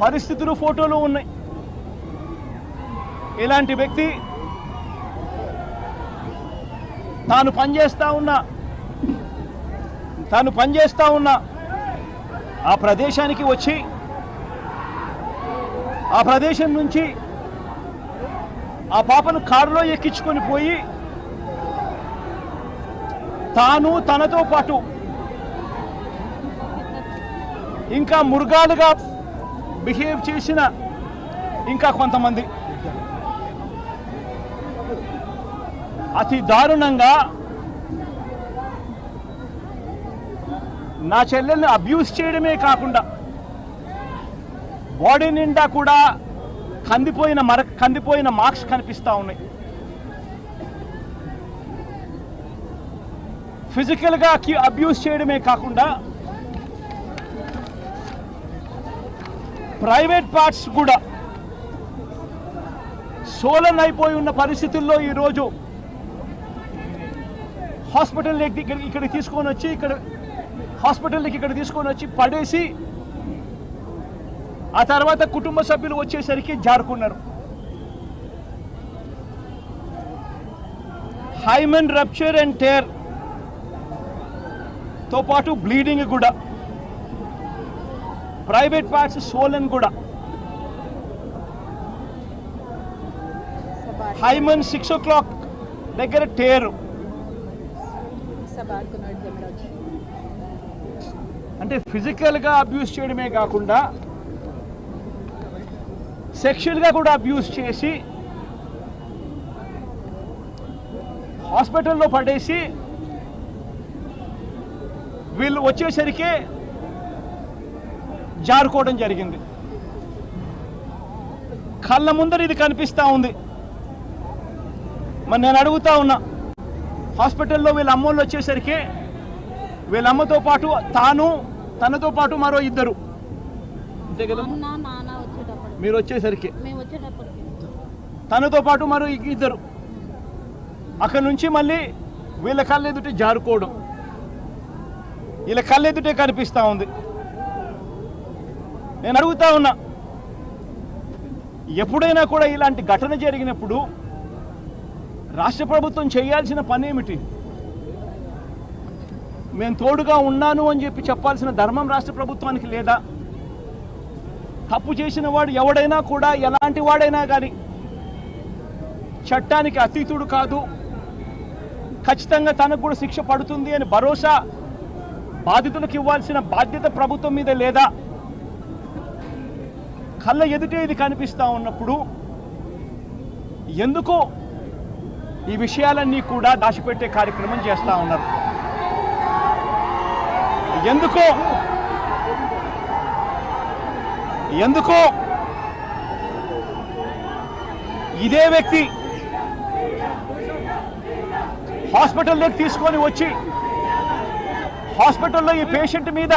పరిస్థితులు ఫోటోలు ఉన్నాయి. ఇలాంటి వ్యక్తి తాను పనిచేస్తా ఉన్న ఆ ప్రదేశానికి వచ్చి ఆ ప్రదేశం నుంచి ఆ పాపను కారులో ఎక్కించుకొని పోయి తాను తనతో పాటు ఇంకా మృగాలుగా బిహేవ్ చేసిన ఇంకా కొంతమంది అతి దారుణంగా నా చెల్లెల్ని అబ్యూస్ చేయడమే కాకుండా బాడీ నిండా కూడా కందిపోయిన మార్క్స్ కనిపిస్తూ ఉన్నాయి. ఫిజికల్గా అబ్యూస్ చేయడమే కాకుండా ప్రైవేట్ పార్ట్స్ కూడా సోలన్ అయిపోయి ఉన్న పరిస్థితుల్లో ఈరోజు హాస్పిటల్కి ఇక్కడికి తీసుకొని వచ్చి పడేసి ఆ తర్వాత కుటుంబ సభ్యులు వచ్చేసరికి జారుకున్నారు. హైమన్ రప్చర్ అండ్ టేర్ తో పాటు బ్లీడింగ్ కూడా, ప్రైవేట్ పార్ట్స్ సోలన్ కూడా, హైమన్ 6 o'clock దగ్గర టేరు. అంటే ఫిజికల్గా అబ్యూస్ చేయడమే కాకుండా సెక్షువల్గా కూడా అబ్యూస్ చేసి హాస్పిటల్లో పడేసి వీళ్ళు వచ్చేసరికి జారుకోవడం జరిగింది. కళ్ళ ముందర ఇది కనిపిస్తూ ఉంది. మరి నేను అడుగుతా ఉన్నా, హాస్పిటల్లో వీళ్ళ అమ్మోళ్ళు వచ్చేసరికి వీళ్ళ అమ్మతో పాటు తనతో పాటు మరో ఇద్దరు, అంతే కదా, మీరు వచ్చేసరికి తనతో పాటు మరో ఇద్దరు అక్కడి నుంచి మళ్ళీ వీళ్ళ కళ్ళెదుటే జారుకోవడం, వీళ్ళ కళ్ళెదుటే కనిపిస్తూ ఉంది. నేను అడుగుతా ఉన్నా, ఎప్పుడైనా కూడా ఇలాంటి ఘటన జరిగినప్పుడు రాష్ట్ర ప్రభుత్వం చేయాల్సిన పని ఏమిటి? మేము తోడుగా ఉన్నాను అని చెప్పి చెప్పాల్సిన ధర్మం రాష్ట్ర ప్రభుత్వానికి లేదా? తప్పు చేసిన వాడు ఎవడైనా కూడా, ఎలాంటి వాడైనా కానీ చట్టానికి అతీతుడు కాదు, ఖచ్చితంగా తనకు కూడా శిక్ష పడుతుంది అని భరోసా బాధితులకు ఇవ్వాల్సిన బాధ్యత ప్రభుత్వం మీద లేదా? కళ్ళ ఎదుటే ఇది కనిపిస్తూ ఉన్నప్పుడు ఎందుకో ఈ విషయాలన్నీ కూడా దాచిపెట్టే కార్యక్రమం చేస్తూ ఉన్నారు. ఎందుకో ఇదే వ్యక్తి హాస్పిటల్లోకి తీసుకొని వచ్చి హాస్పిటల్లో ఈ పేషెంట్ మీద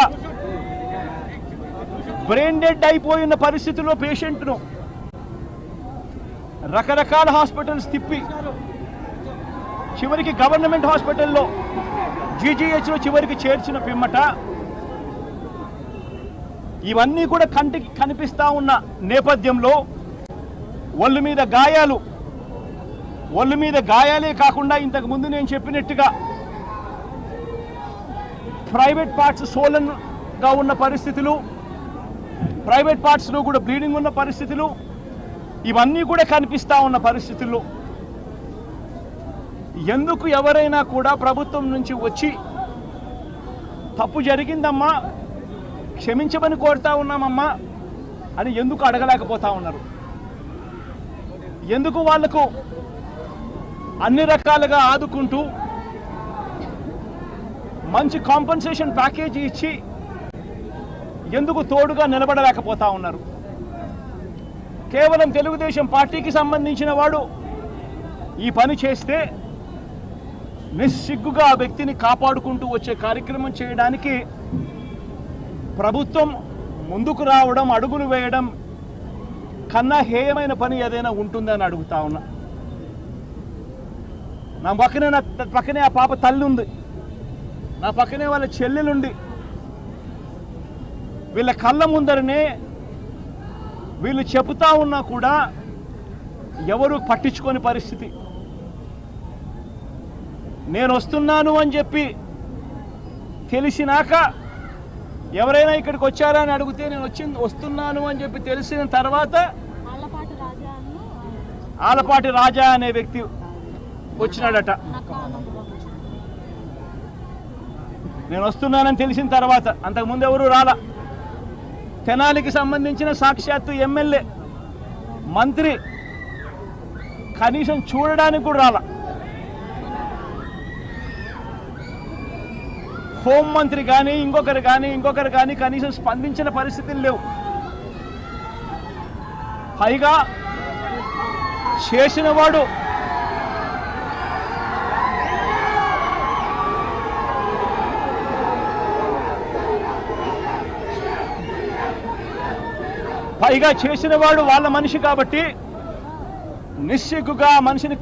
బ్రెయిన్ డెడ్ అయిపోయిన పరిస్థితుల్లో పేషెంట్ను రకరకాల హాస్పిటల్స్ తిప్పి చివరికి గవర్నమెంట్ హాస్పిటల్లో జీజీహెచ్లో చివరికి చేర్చిన పిమ్మట ఇవన్నీ కూడా కంటికి కనిపిస్తూ ఉన్న నేపథ్యంలో ఒళ్ళు మీద గాయాలే కాకుండా ఇంతకు ముందు నేను చెప్పినట్టుగా ప్రైవేట్ పార్ట్స్ సోలన్గా ఉన్న పరిస్థితులు, ప్రైవేట్ పార్ట్స్లో కూడా బ్లీడింగ్ ఉన్న పరిస్థితులు, ఇవన్నీ కూడా కనిపిస్తూ ఉన్న పరిస్థితుల్లో ఎందుకు ఎవరైనా కూడా ప్రభుత్వం నుంచి వచ్చి తప్పు జరిగిందమ్మా, క్షమించమని కోరుతా ఉన్నామమ్మా అని ఎందుకు అడగలేకపోతా ఉన్నారు? ఎందుకు వాళ్లకు అన్ని రకాలుగా ఆదుకుంటూ మంచి కాంపెన్సేషన్ ప్యాకేజీ ఇచ్చి ఎందుకు తోడుగా నిలబడలేకపోతా ఉన్నారు? కేవలం తెలుగుదేశం పార్టీకి సంబంధించిన వాడు ఈ పని చేస్తే నిస్సిగ్గుగా ఆ వ్యక్తిని కాపాడుకుంటూ వచ్చే కార్యక్రమం చేయడానికి ప్రభుత్వం ముందుకు రావడం, అడుగులు వేయడం కన్నా హేయమైన పని ఏదైనా ఉంటుందని అడుగుతా ఉన్నా. నా పక్కనే ఆ పాప తల్లి ఉంది, నా పక్కనే వాళ్ళ చెల్లెలుండి వీళ్ళ కళ్ళ ముందరనే వీళ్ళు చెబుతా ఉన్నా కూడా ఎవరు పట్టించుకోని పరిస్థితి. నేను వస్తున్నాను అని చెప్పి తెలిసినాక ఎవరైనా ఇక్కడికి వచ్చారా అని అడిగితే నేను వస్తున్నాను అని చెప్పి తెలిసిన తర్వాత ఆలపాటి రాజా అనే వ్యక్తి వచ్చినాడట. నేను వస్తున్నానని తెలిసిన తర్వాత, అంతకుముందు ఎవరు రాలా. తెనాలికి సంబంధించిన సాక్షాత్తు ఎమ్మెల్యే మంత్రి కనీసం చూడడానికి కూడా రాలా. హోంమంత్రి కానీ ఇంకొకరు కానీ కనీసం స్పందించిన పరిస్థితులు లేవు. పైగా చేసినవాడు వాళ్ళ మనిషి కాబట్టి నిస్సిగ్గుగా మనిషిని